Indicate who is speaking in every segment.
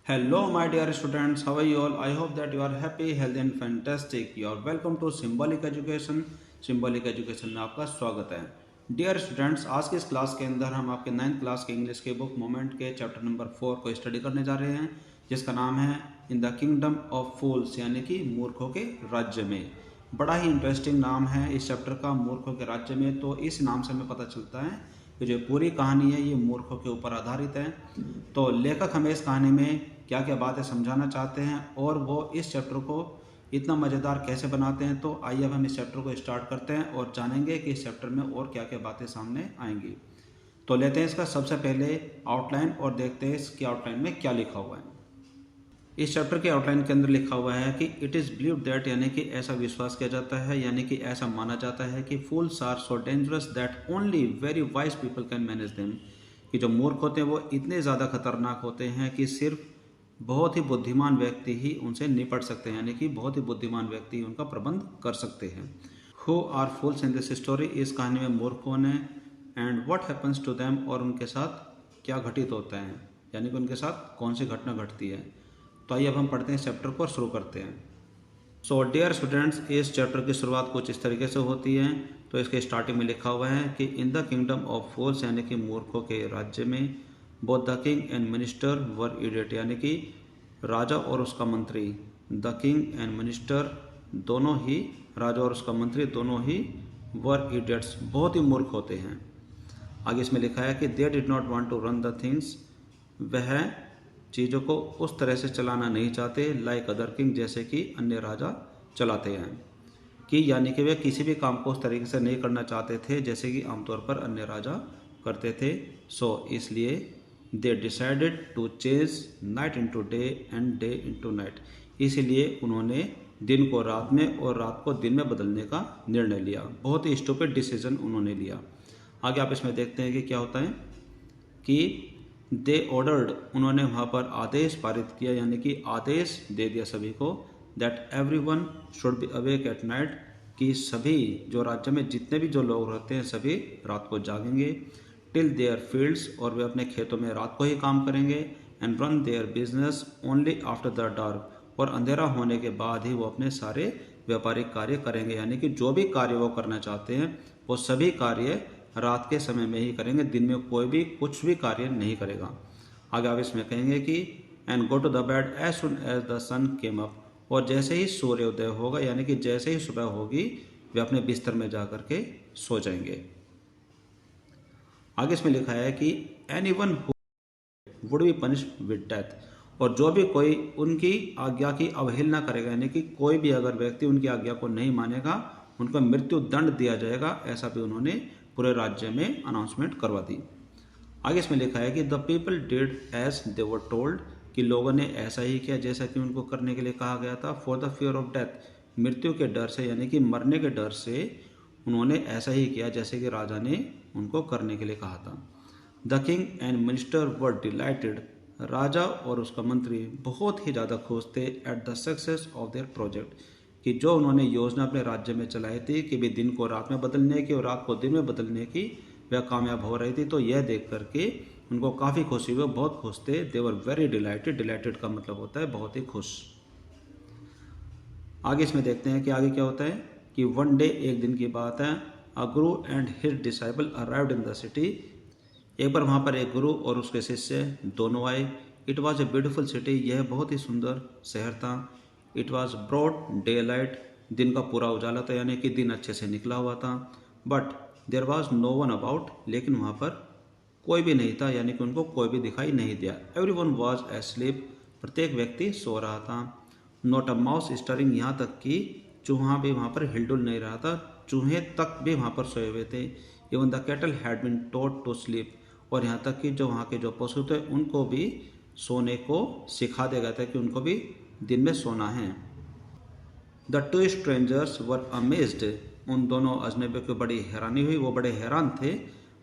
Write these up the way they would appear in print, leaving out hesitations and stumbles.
Speaker 1: Hello, my dear students. How are you all? I hope that you are happy, healthy, and fantastic. You are welcome to Symbolic Education. Symbolic Education में आपका स्वागत है. Dear students, आज की इस class के अंदर हम आपके 9th क्लास के इंग्लिश के बुक मोमेंट के चैप्टर नंबर 4 को स्टडी करने जा रहे हैं, जिसका नाम है in the kingdom of fools, यानी कि मूर्खों के राज्य में. बड़ा ही इंटरेस्टिंग नाम है इस चैप्टर का, मूर्खों के राज्य में. तो इस नाम से हमें पता चलता है कि जो पूरी कहानी है ये मूर्खों के ऊपर आधारित है. तो लेखक हमें इस कहानी में क्या क्या बातें समझाना चाहते हैं और वो इस चैप्टर को इतना मज़ेदार कैसे बनाते हैं. तो आइए अब हम इस चैप्टर को स्टार्ट करते हैं और जानेंगे कि इस चैप्टर में और क्या क्या बातें सामने आएंगी. तो लेते हैं इसका सबसे पहले आउटलाइन और देखते हैं इसकी आउटलाइन में क्या लिखा हुआ है. इस चैप्टर के आउटलाइन के अंदर लिखा हुआ है कि इट इज़ बिलीव दैट, यानी कि ऐसा विश्वास किया जाता है, यानी कि ऐसा माना जाता है कि fools are so dangerous that only very wise people can manage them. कि जो मूर्ख होते हैं वो इतने ज़्यादा खतरनाक होते हैं कि सिर्फ बहुत ही बुद्धिमान व्यक्ति ही उनसे निपट सकते हैं, यानी कि बहुत ही बुद्धिमान व्यक्ति ही उनका प्रबंध कर सकते हैं. Who are fools in this story, इस कहानी में मूर्ख कौन है, and what happens to them, और उनके साथ क्या घटित होता है, यानी कि उनके साथ कौन सी घटना घटती है. तो आइए अब हम पढ़ते हैं इस चैप्टर को और शुरू करते हैं. सो डियर स्टूडेंट्स, इस चैप्टर की शुरुआत कुछ इस तरीके से होती है. तो इसके स्टार्टिंग में लिखा हुआ है कि in the kingdom of fools, यानी कि मूर्खों के राज्य में, both the king and minister were idiot, यानी कि राजा और उसका मंत्री, द किंग एंड मिनिस्टर दोनों ही, राजा और उसका मंत्री दोनों ही, वर इडियट्स बहुत ही मूर्ख होते हैं. आगे इसमें लिखा है कि they did not want to run the things, वह चीज़ों को उस तरह से चलाना नहीं चाहते, लाइक अदर किंग, जैसे कि अन्य राजा चलाते हैं. कि यानी कि वे किसी भी काम को उस तरीके से नहीं करना चाहते थे जैसे कि आमतौर पर अन्य राजा करते थे. सो इसलिए they decided to change night into day and day into night, इसीलिए उन्होंने दिन को रात में और रात को दिन में बदलने का निर्णय लिया. बहुत ही स्टूपिड डिसीजन उन्होंने लिया. आगे आप इसमें देखते हैं कि क्या होता है कि दे ऑर्डर्ड, उन्होंने वहाँ पर आदेश पारित किया, यानी कि आदेश दे दिया सभी को, that everyone should be awake at night, कि सभी जो राज्य में जितने भी जो लोग रहते हैं सभी रात को जागेंगे, टिल देयर फील्ड्स, और वे अपने खेतों में रात को ही काम करेंगे, and run their business only after the dark, और अंधेरा होने के बाद ही वो अपने सारे व्यापारिक कार्य करेंगे, यानी कि जो भी कार्य वो करना चाहते हैं वो सभी कार्य रात के समय में ही करेंगे, दिन में कोई भी कुछ भी कार्य नहीं करेगा. आगे आप इसमें कहेंगे कि and go to the bed as soon as the sun came up, और जैसे ही सूर्योदय होगा, यानी कि जैसे ही सुबह होगी, वे अपने बिस्तर में जा कर के सो जाएंगे. आगे इसमें लिखा है कि any one who would be punish with death, और जो भी कोई उनकी आज्ञा की अवहेलना करेगा, यानी कि कोई भी अगर व्यक्ति उनकी आज्ञा को नहीं मानेगा उनको मृत्यु दंड दिया जाएगा, ऐसा भी उन्होंने पूरे राज्य में अनाउंसमेंट करवा दी. आगे इसमें लिखा है कि the people did as they were told, कि लोगों ने ऐसा ही किया जैसा कि उनको करने के लिए कहा गया था. For the fear of death, मृत्यु के डर से, यानी कि मरने के डर से उन्होंने ऐसा ही किया जैसे कि राजा ने उनको करने के लिए कहा था. The king and minister were delighted, राजा और उसका मंत्री बहुत ही ज़्यादा खुश थे, at the success of their project, कि जो उन्होंने योजना अपने राज्य में चलाई थी कि भी दिन को रात में बदलने की और रात को दिन में बदलने की, वह कामयाब हो रही थी. तो यह देख करके उनको काफ़ी खुशी हुई, बहुत खुश थे. दे वर वेरी डिलाइटेड, डिलाइटेड का मतलब होता है बहुत ही खुश. आगे इसमें देखते हैं कि आगे क्या होता है कि वन डे, एक दिन की बात है, अ गुरु and his disciple arrived in the city, एक बार वहाँ पर एक गुरु और उसके शिष्य दोनों आए. It was a beautiful city, यह बहुत ही सुंदर शहर था. It was broad day light, दिन का पूरा उजाला था, यानी कि दिन अच्छे से निकला हुआ था. But there was no one about, लेकिन वहाँ पर कोई भी नहीं था, यानी कि उनको कोई भी दिखाई नहीं दिया. एवरी वन वॉज एस्लीप, प्रत्येक व्यक्ति सो रहा था. नॉट अ माउस स्टरिंग, यहाँ तक कि चूहा भी वहाँ पर हिलडुल नहीं रहा था, चूहे तक भी वहाँ पर सोए हुए थे. Even the cattle had been taught to sleep, और यहाँ तक कि जो वहाँ के जो पशु थे उनको भी सोने को सिखा दिया गया था कि उनको भी दिन में सोना है. The two strangers were amazed, उन दोनों अजनबियों को बड़ी हैरानी हुई, वो बड़े हैरान थे.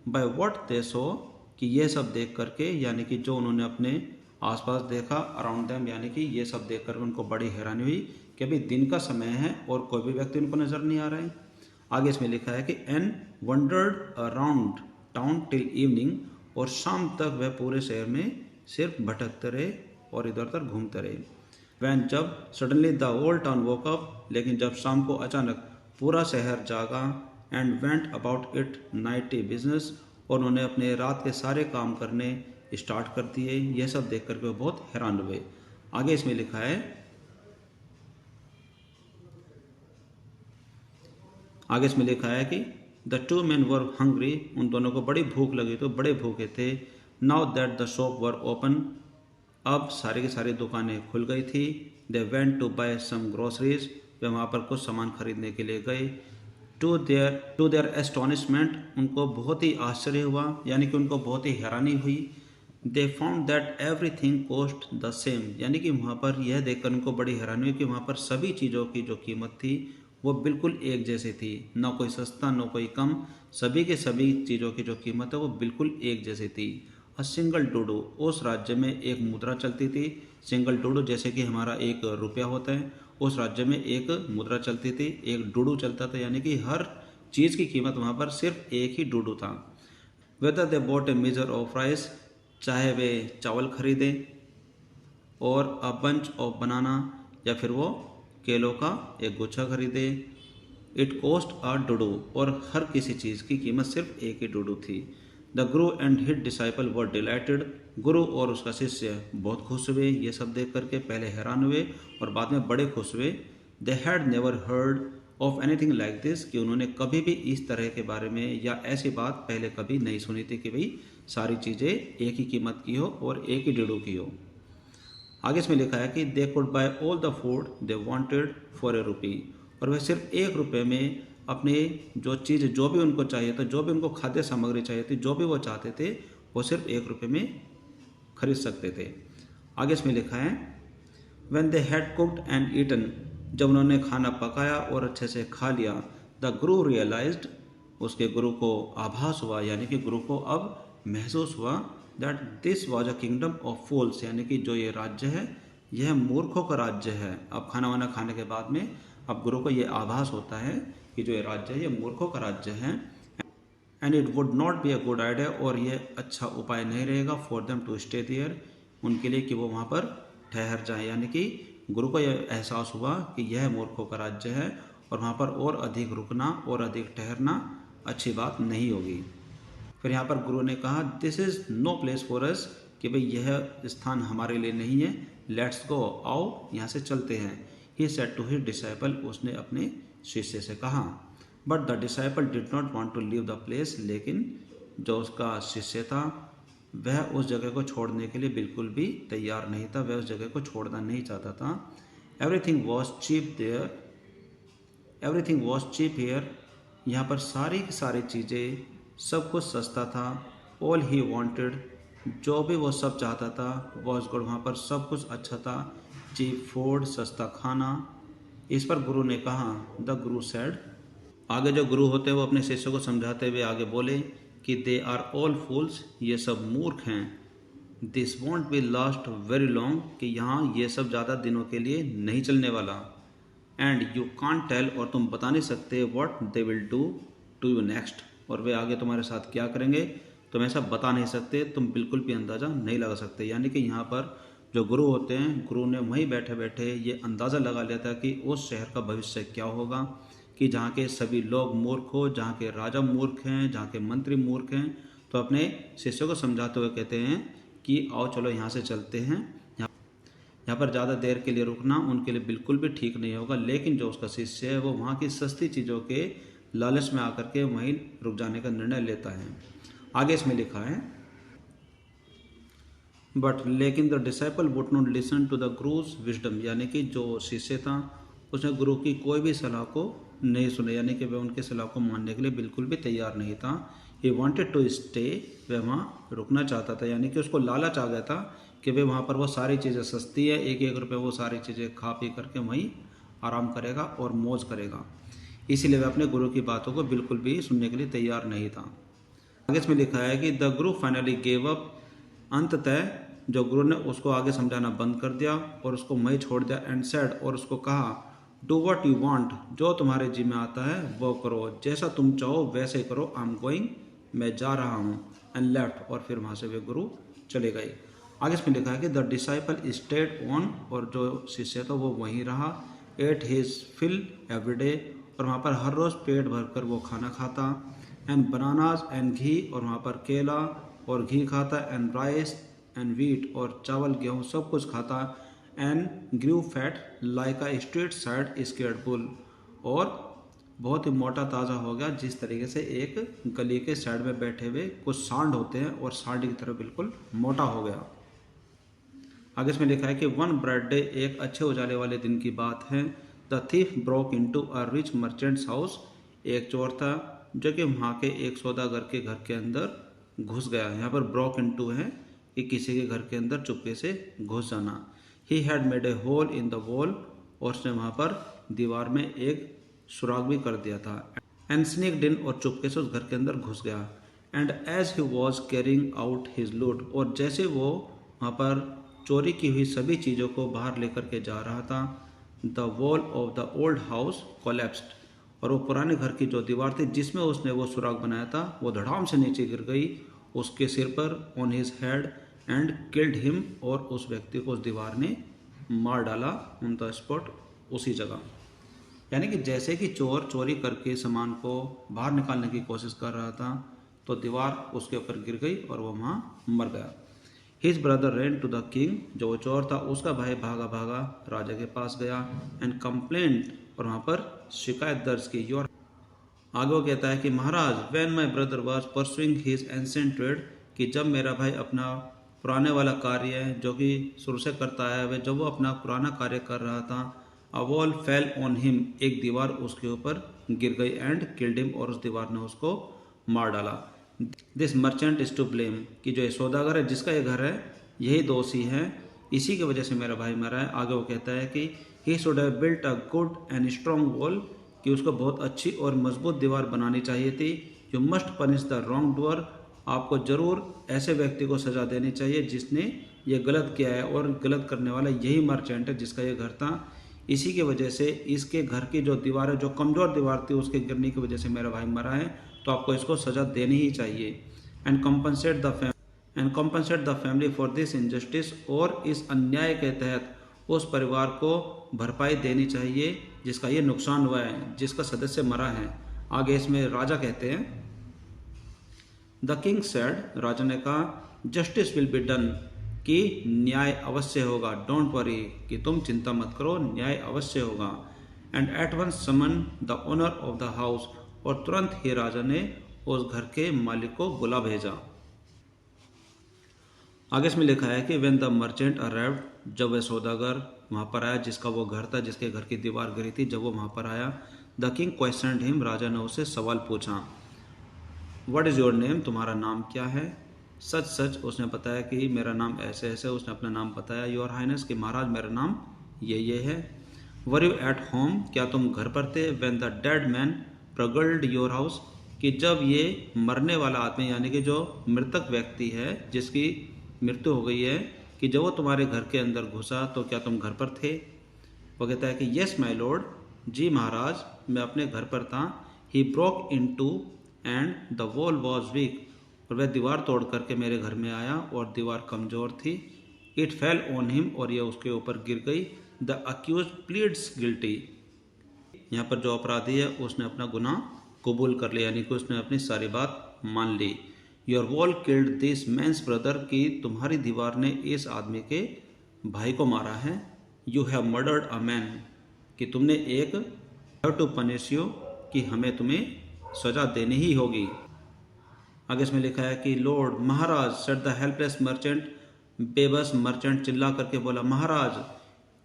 Speaker 1: बाय व्हाट दे सो, कि ये सब देख करके, यानी कि जो उन्होंने अपने आसपास देखा, अराउंड देम, यानी कि ये सब देख कर उनको बड़ी हैरानी हुई कि अभी दिन का समय है और कोई भी व्यक्ति उनको नज़र नहीं आ रहा है. आगे इसमें लिखा है कि and wandered around town till evening, और शाम तक वह पूरे शहर में सिर्फ भटकते रहे, और इधर उधर घूमते रहे। वैन जब suddenly the whole town woke up, लेकिन जब शाम को अचानक पूरा शहर जागा, and went about it nightly business, और उन्होंने अपने रात के सारे काम करने स्टार्ट कर दिए। यह सब देख करके वो बहुत हैरान हुए। आगे इसमें लिखा है, कि the two man were hungry, उन दोनों को बड़ी भूख लगी तो बड़े भूखे थे। Now that the shop were open, अब सारी की सारी दुकानें खुल गई थी। They went to buy some groceries, वे वहाँ पर कुछ सामान खरीदने के लिए गए। टू देयर एस्टोनिशमेंट, उनको बहुत ही आश्चर्य हुआ, यानी कि उनको बहुत ही हैरानी हुई। They found that everything cost the same, यानी कि वहाँ पर यह देखकर उनको बड़ी हैरानी हुई कि वहाँ पर सभी चीज़ों की जो कीमत थी वो बिल्कुल एक जैसी थी, ना कोई सस्ता ना कोई कम, सभी के सभी चीज़ों की जो कीमत है वो बिल्कुल एक जैसी थी। अ सिंगल डूडू, उस राज्य में एक मुद्रा चलती थी। सिंगल डूडू जैसे कि हमारा एक रुपया होता है, उस राज्य में एक मुद्रा चलती थी, एक डूडू चलता था, यानी कि हर चीज़ की कीमत वहाँ पर सिर्फ एक ही डूडू था। Whether they bought A measure of rice, चाहे वे चावल खरीदें, और अ बंच ऑफ बनाना, या फिर वो केलों का एक गुच्छा खरीदे। इट कॉस्ट अ डूडू, और हर किसी चीज़ की कीमत सिर्फ एक ही डूडू थी। The Guru and his disciple were dilated, गुरु और उसका शिष्य बहुत खुश हुए ये सब देख करके, पहले हैरान हुए और बाद में बड़े खुश हुए। They had never heard of anything like this, कि उन्होंने कभी भी इस तरह के बारे में या ऐसी बात पहले कभी नहीं सुनी थी कि भाई सारी चीज़ें एक ही कीमत की हो और एक ही डूडू की हो। आगे इसमें लिखा है कि they could buy all the food they wanted for a rupee, और वह सिर्फ एक रुपये में अपने जो चीज़ जो भी उनको चाहिए था, जो भी उनको खाद्य सामग्री चाहिए थी, जो भी वो चाहते थे, वो सिर्फ एक रुपये में खरीद सकते थे। आगे इसमें लिखा है, when they had cooked and eaten, जब उन्होंने खाना पकाया और अच्छे से खा लिया। द गुरु रियलाइज्ड, उसके गुरु को आभास हुआ, यानी कि गुरु को अब महसूस हुआ, that this was a kingdom of fools, यानी कि जो ये राज्य है यह मूर्खों का राज्य है। अब खाना वाना खाने के बाद में अब गुरु को ये आभास होता है कि जो ये राज्य है ये मूर्खों का राज्य है। And it would not be a good idea, और ये अच्छा उपाय नहीं रहेगा for them to stay there, उनके लिए कि वो वहाँ पर ठहर जाए, यानी कि गुरु को यह एहसास हुआ कि यह मूर्खों का राज्य है और वहाँ पर और अधिक रुकना और अधिक ठहरना अच्छी बात नहीं होगी। फिर यहाँ पर गुरु ने कहा, this is no place for us, कि भाई यह स्थान हमारे लिए नहीं है, लेट्स गो, आओ यहाँ से चलते हैं। He said to his disciple, उसने अपने शिष्य से कहा। But the disciple did not want to leave the place, लेकिन जो उसका शिष्य था वह उस जगह को छोड़ने के लिए बिल्कुल भी तैयार नहीं था, वह उस जगह को छोड़ना नहीं चाहता था। Everything was cheap there, everything was cheap here, यहाँ पर सारी की सारी चीज़ें, सब कुछ सस्ता था। ऑल ही वांटेड, जो भी वो सब चाहता था, वॉज गुड, वहाँ पर सब कुछ अच्छा था। चीप फूड, सस्ता खाना। इस पर गुरु ने कहा, द गुरु सेड, आगे जो गुरु होते हैं वो अपने शिष्यों को समझाते हुए आगे बोले कि दे आर ऑल फूल्स, ये सब मूर्ख हैं। This won't be last very long, कि यहाँ ये सब ज़्यादा दिनों के लिए नहीं चलने वाला। एंड यू कांट टेल, और तुम बता नहीं सकते, what they will do to you next, और वे आगे तुम्हारे साथ क्या करेंगे तुम ऐसा बता नहीं सकते, तुम बिल्कुल भी अंदाज़ा नहीं लगा सकते। यानी कि यहाँ पर जो गुरु होते हैं, गुरु ने वहीं बैठे बैठे ये अंदाज़ा लगा लिया था कि उस शहर का भविष्य क्या होगा, कि जहाँ के सभी लोग मूर्ख हो, जहाँ के राजा मूर्ख हैं, जहाँ के मंत्री मूर्ख हैं। तो अपने शिष्यों को समझाते हुए कहते हैं कि आओ चलो यहाँ से चलते हैं, यहाँ पर ज़्यादा देर के लिए रुकना उनके लिए बिल्कुल भी ठीक नहीं होगा। लेकिन जो उसका शिष्य है वो वहाँ की सस्ती चीज़ों के लालच में आकर के वहीं रुक जाने का निर्णय लेता है। आगे इसमें लिखा है, बट लेकिन the disciple would not listen to the guru's wisdom, यानी कि जो शिष्य था उसने गुरु की कोई भी सलाह को नहीं सुना, यानी कि वह उनके सलाह को मानने के लिए बिल्कुल भी तैयार नहीं था। ही वॉन्टेड टू स्टे, वह वहाँ रुकना चाहता था, यानी कि उसको लालच आ गया था कि भाई वहाँ पर वो सारी चीज़ें सस्ती है, एक एक रुपये वो सारी चीज़ें खा पी करके वहीं आराम करेगा और मौज करेगा। इसीलिए वह अपने गुरु की बातों को बिल्कुल भी सुनने के लिए तैयार नहीं था। आगे इसमें लिखा है कि the Guru finally gave up, अंततः जो गुरु ने उसको आगे समझाना बंद कर दिया और उसको वहीं छोड़ दिया। एंड सेड, और उसको कहा, डू वॉट यू वॉन्ट, जो तुम्हारे जी में आता है वो करो, जैसा तुम चाहो वैसे करो, आई एम गोइंग, मैं जा रहा हूँ। एंड लेफ्ट, और फिर वहाँ से वे गुरु चले गए। आगे इसमें लिखा है कि द डिसाइपल स्टेड ऑन, और जो शिष्य था वो वहीं रहा, एट हिज फिल एवरीडे, और वहाँ पर हर रोज़ पेट भरकर वो खाना खाता, एंड बनानाज एंड घी, और वहाँ पर केला और घी खाता, एंड राइस एंड वीट, और चावल गेहूँ सब कुछ खाता, and Guru fat like a street side scared bull, और बहुत ही मोटा ताज़ा हो गया जिस तरीके से एक गली के साइड में बैठे हुए कुछ सांड होते हैं, और सांड की तरह बिल्कुल मोटा हो गया। आगे इसमें लिखा है कि वन ब्राइट डे, एक अच्छे उजाले वाले दिन की बात है, the thief broke into a rich merchants house, एक चोर था जो कि वहाँ के एक सौदागर के घर के अंदर घुस गया। यहाँ पर ब्रोक इनटू है कि किसी के घर के अंदर चुपके से घुस जाना। He had made a hole in the wall, और उसने वहाँ पर दीवार में एक सुराग भी कर दिया था, एंड स्नीक्ड इन, और चुपके से उस घर के अंदर घुस गया, and as he was carrying out his loot, और जैसे वो वहाँ पर चोरी की हुई सभी चीज़ों को बाहर लेकर के जा रहा था, the wall of the old house collapsed, और वो पुराने घर की जो दीवार थी जिसमें उसने वो सुराग बनाया था वो धड़ाम से नीचे गिर गई उसके सिर पर, on his head, and killed him, और उस व्यक्ति को उस दीवार ने मार डाला ऑन द स्पॉट, उसी जगह। यानी कि जैसे कि चोर चोरी करके सामान को बाहर निकालने की कोशिश कर रहा था तो दीवार उसके ऊपर गिर गई और वो वहाँ मर गया। His brother ran to the king, जो वो चोर था उसका भाई भागा भागा राजा के पास गया, एंड कंप्लेंट, और वहाँ पर शिकायत दर्ज की। योर आगे वो कहता है कि महाराज, when my brother was pursuing his ancient trade, कि जब मेरा भाई अपना पुराने वाला कार्य जो कि शुरू से करता आया है, जब वो अपना पुराना कार्य कर रहा था, a wall fell on him, एक दीवार उसके ऊपर गिर गई, एंड किल्ड हिम, और उस दीवार ने उसको मार डाला। This merchant is to blame, कि जो ये सौदागर है जिसका ये घर है यही दोषी है, इसी की वजह से मेरा भाई मरा है। आगे वो कहता है कि he should have built a good and strong wall, कि उसको बहुत अच्छी और मजबूत दीवार बनानी चाहिए थी। You must punish the wrong doer, आपको जरूर ऐसे व्यक्ति को सजा देनी चाहिए जिसने ये गलत किया है, और गलत करने वाला यही मर्चेंट है जिसका ये घर था। इसी की वजह से इसके घर की जो दीवार है, जो कमज़ोर दीवार थी, उसके गिरने की वजह से मेरा भाई मरा है, तो आपको इसको सज़ा देनी ही चाहिए। And compensate the family for this injustice, और इस अन्याय के तहत उस परिवार को भरपाई देनी चाहिए जिसका ये नुकसान हुआ है, जिसका सदस्य मरा है। आगे इसमें राजा कहते हैं, द किंग सेड, राजा ने कहा, जस्टिस विल बी डन, कि न्याय अवश्य होगा, डोंट वरी, कि तुम चिंता मत करो, न्याय अवश्य होगा। And at once summon the owner of the house, और तुरंत ही राजा ने उस घर के मालिक को बुला भेजा। आगे इसमें लिखा है कि व्हेन द मर्चेंट अराइव्ड, जब वह सौदागर वहाँ पर आया जिसका वो घर था, जिसके घर की दीवार गिरी थी, जब वो वहाँ पर आया, द किंग क्वेश्चनड हिम, राजा ने उससे सवाल पूछा, व्हाट इज़ योर नेम, तुम्हारा नाम क्या है। सच सच उसने बताया कि मेरा नाम ऐसे ऐसे, उसने अपना नाम बताया। योर हाइनेस, कि महाराज मेरा नाम ये है। वर यू एट होम, क्या तुम घर पर थे। When the dead man burgled your house, कि जब ये मरने वाला आदमी, यानी कि जो मृतक व्यक्ति है जिसकी मृत्यु हो गई है, कि जब वो तुम्हारे घर के अंदर घुसा तो क्या तुम घर पर थे। वो कहता है कि यस माय लॉर्ड, जी महाराज मैं अपने घर पर था। He broke into and the wall was weak, और वह दीवार तोड़ करके मेरे घर में आया और दीवार कमज़ोर थी। इट फेल ऑन हिम, और यह उसके ऊपर गिर गई। द अक्यूज प्लीड्स गिल्टी, यहाँ पर जो अपराधी है उसने अपना गुनाह कबूल कर लिया, यानी कि उसने अपनी सारी बात मान ली। Your wall killed this man's brother, की तुम्हारी दीवार ने इस आदमी के भाई को मारा है। You have murdered a man, कि तुमने एक, हैव टू पनिश यू, कि हमें तुम्हें सजा देनी ही होगी। आगे इसमें लिखा है कि लॉर्ड, महाराज, सेड द हेल्पलेस मर्चेंट, बेबस मर्चेंट चिल्ला करके बोला, महाराज,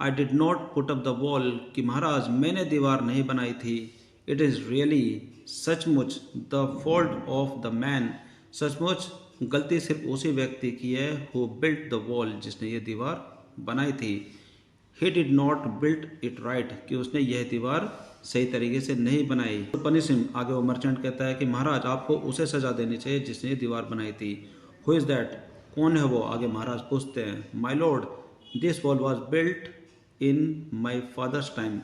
Speaker 1: I did not put up the wall, कि महाराज मैंने दीवार नहीं बनाई थी। इट इज़ रियली, सचमुच, the fault of the man, सचमुच गलती सिर्फ उसी व्यक्ति की है, हु बिल्ट द वॉल, जिसने ये दीवार बनाई थी। He did not built it right, कि उसने यह दीवार सही तरीके से नहीं बनाई। तो पनिश हिम, आगे वो मर्चेंट कहता है कि महाराज आपको उसे सजा देनी चाहिए जिसने ये दीवार बनाई थी। हु इज़ दैट, कौन है वो, आगे महाराज पूछते हैं। My lord, this wall was built in my father's time,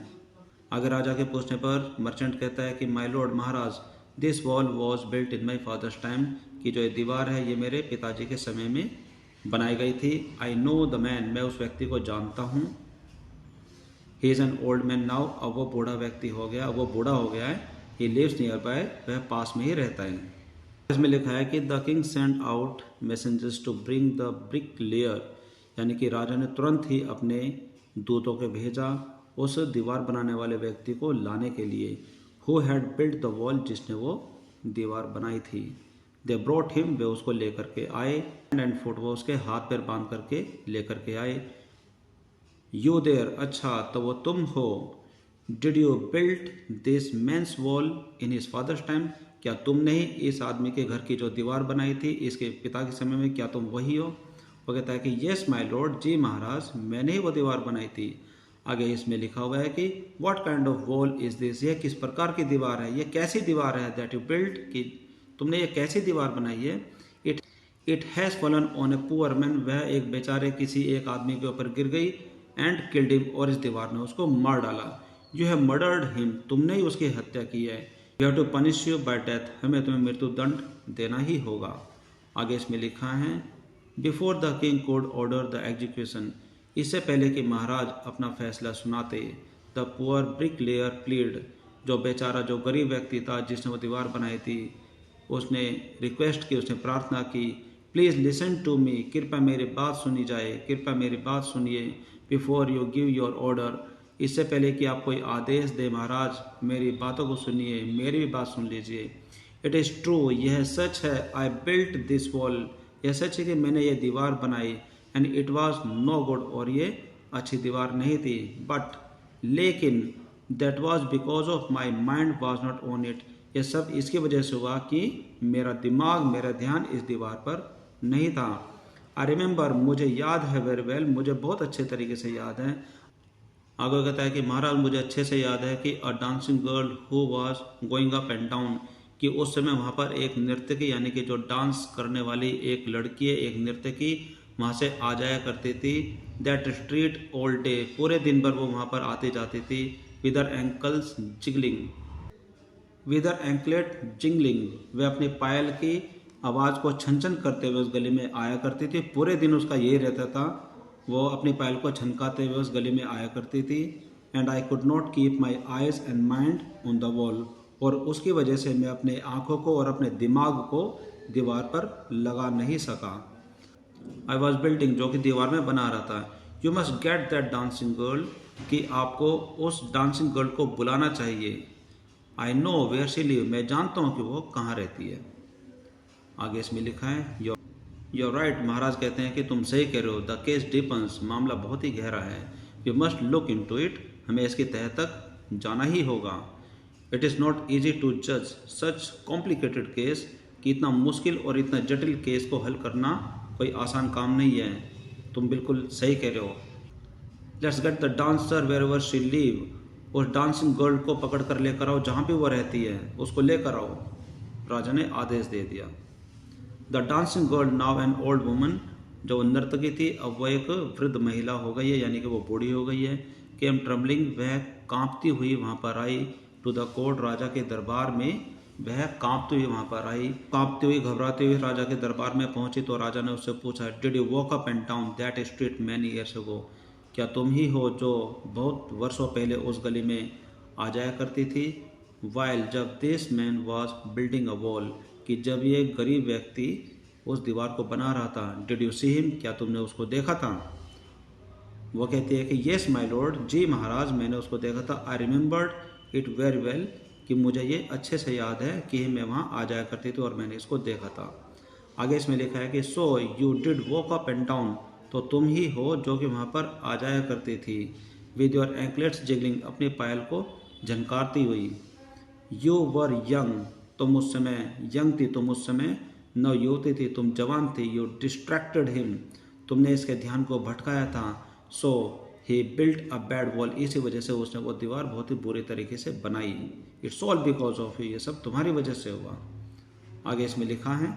Speaker 1: आगे राजा के पूछने पर मर्चेंट कहता है कि my lord, Maharaj, this wall was built in my father's time, कि जो ये दीवार है ये मेरे पिताजी के समय में बनाई गई थी। आई नो द मैन, मैं उस व्यक्ति को जानता हूँ। He is an old man now, अब वो बूढ़ा व्यक्ति हो गया, अब वो बूढ़ा हो गया है। ही लिव्स नियर बाय, वह पास में ही रहता है। इसमें लिखा है कि the king send out messengers to bring the bricklayer, यानी कि राजा ने तुरंत ही अपने दूतों को भेजा उस दीवार बनाने वाले व्यक्ति को लाने के लिए। Who had built the wall, जिसने वो दीवार बनाई थी। दे ब्रॉट हिम, वे उसको लेकर के आए। एंड फुट, वो उसके हाथ पैर बांध करके लेकर के आए। यू देयर, अच्छा तो वो तुम हो। Did you built this man's wall in his father's time, क्या तुमने ही इस आदमी के घर की जो दीवार बनाई थी इसके पिता के समय में, क्या तुम वही हो? वो कहता है कि येस माय लॉर्ड, जी महाराज, मैंने ही वो दीवार बनाई थी। आगे इसमें लिखा हुआ है कि what kind of wall is this, ये किस प्रकार की दीवार है, ये कैसी दीवार है। दैट यू बिल्ट, कि तुमने ये कैसी दीवार बनाई है। It has fallen on a poor man, वह एक बेचारे किसी एक आदमी के ऊपर गिर गई। एंड किल्ड हिम, और इस दीवार ने उसको मार डाला। यू हैव मर्डर्ड हिम, तुमने ही उसकी हत्या की है। You have to punish you by death, हमें तुम्हें मृत्यु दंड देना ही होगा। आगे इसमें लिखा है before the king code order the execution, इससे पहले कि महाराज अपना फैसला सुनाते। The poor brick layer plead, जो बेचारा जो गरीब व्यक्ति था जिसने वो दीवार बनाई थी, उसने रिक्वेस्ट की, उसने प्रार्थना की, प्लीज़ लिसन टू मी, कृपया मेरी बात सुनी जाए, कृपया मेरी बात सुनिए। Before you give your order, इससे पहले कि आप कोई आदेश दे महाराज, मेरी बातों को सुनिए, मेरी भी बात सुन लीजिए। इट इज़ ट्रू, यह सच है। आई बिल्ट दिस वॉल, यह सच है कि मैंने ये दीवार बनाई। And it was no good, और ये अच्छी दीवार नहीं थी। बट, लेकिन, that was because of my mind was not on it, यह सब इसकी वजह से हुआ कि मेरा दिमाग, मेरा ध्यान इस दीवार पर नहीं था। आई रिमेंबर, मुझे याद है वेरी वेल, मुझे बहुत अच्छे तरीके से याद है। आगे कहता है कि महाराज मुझे अच्छे से याद है कि अ dancing girl who was going up and down, कि उस समय वहाँ पर एक नर्तकी, यानी कि जो डांस करने वाली एक लड़की है, एक नर्तकी वहाँ से आ जाया करती थी। दैट स्ट्रीट ऑल डे, पूरे दिन भर वो वहाँ पर आती जाती थी। विदर एंकल्स जिगलिंग, विदर एंकलेट जिंगलिंग, वे अपनी पायल की आवाज़ को छन छन करते हुए उस गली में आया करती थी। पूरे दिन उसका यही रहता था, वो अपनी पायल को छनकाते हुए उस गली में आया करती थी। And I could not keep my eyes and mind on the wall, और उसकी वजह से मैं अपने आँखों को और अपने दिमाग को दीवार पर लगा नहीं सका। आई वॉज बिल्डिंग, जो कि दीवार में बना रहा था। You must get that dancing girl, कि आपको उस डांसिंग गर्ल को बुलाना चाहिए। I know where she live, मैं जानता हूँ कि वो कहाँ रहती है। आगे इसमें लिखा है योर राइट, महाराज कहते हैं कि तुम सही कह रहे हो। द केस डिपेंस, मामला बहुत ही गहरा है। You must look into it, हमें इसकी तह तक जाना ही होगा। It is not easy to जज सच कॉम्प्लिकेटेड केस, कि इतना मुश्किल और इतना जटिल केस को हल करना कोई आसान काम नहीं है। तुम बिल्कुल सही कह रहे हो। Let's get the dancer wherever she live, उस डांसिंग गर्ल को पकड़ कर लेकर आओ, जहाँ भी वो रहती है उसको लेकर आओ। राजा ने आदेश दे दिया। The dancing girl now an old woman, जो नर्तकी थी अब वो एक वृद्ध महिला हो गई है, यानी कि वो बूढ़ी हो गई है। केम ट्रम्बलिंग, वह कांपती हुई वहाँ पर आई। टू द कोर्ट, राजा के दरबार में वह कांपती हुई वहाँ पर आई। कांपती हुई, घबराती हुई राजा के दरबार में पहुंची तो राजा ने उससे पूछा, did you walk up and down that street many years ago, क्या तुम ही हो जो बहुत वर्षों पहले उस गली में आ जाया करती थी। वाइल, जब this man was building a wall, कि जब ये गरीब व्यक्ति उस दीवार को बना रहा था। डिड यू सी हिम, क्या तुमने उसको देखा था। वो कहती है कि येस माय लॉर्ड, जी महाराज, मैंने उसको देखा था। I remembered it very well, कि मुझे ये अच्छे से याद है कि मैं वहाँ आ जाया करती थी और मैंने इसको देखा था। आगे इसमें लिखा है कि so you did walk up and down, तो तुम ही हो जो कि वहाँ पर आ जाया करती थी। विद योर एंकलेट्स जिगलिंग, अपनी पायल को झनकारती हुई। यू वर यंग, तुम उस समय यंग थी, तुम उस समय नव युवती थी, तुम जवान थी। यू डिस्ट्रैक्टेड हिम, तुमने इसके ध्यान को भटकाया था। सो ही बिल्ट अ बैड वॉल, इसी वजह से उसने वो दीवार बहुत ही बुरी तरीके से बनाई। It's all because of you, ये सब तुम्हारी वजह से हुआ। आगे इसमें लिखा है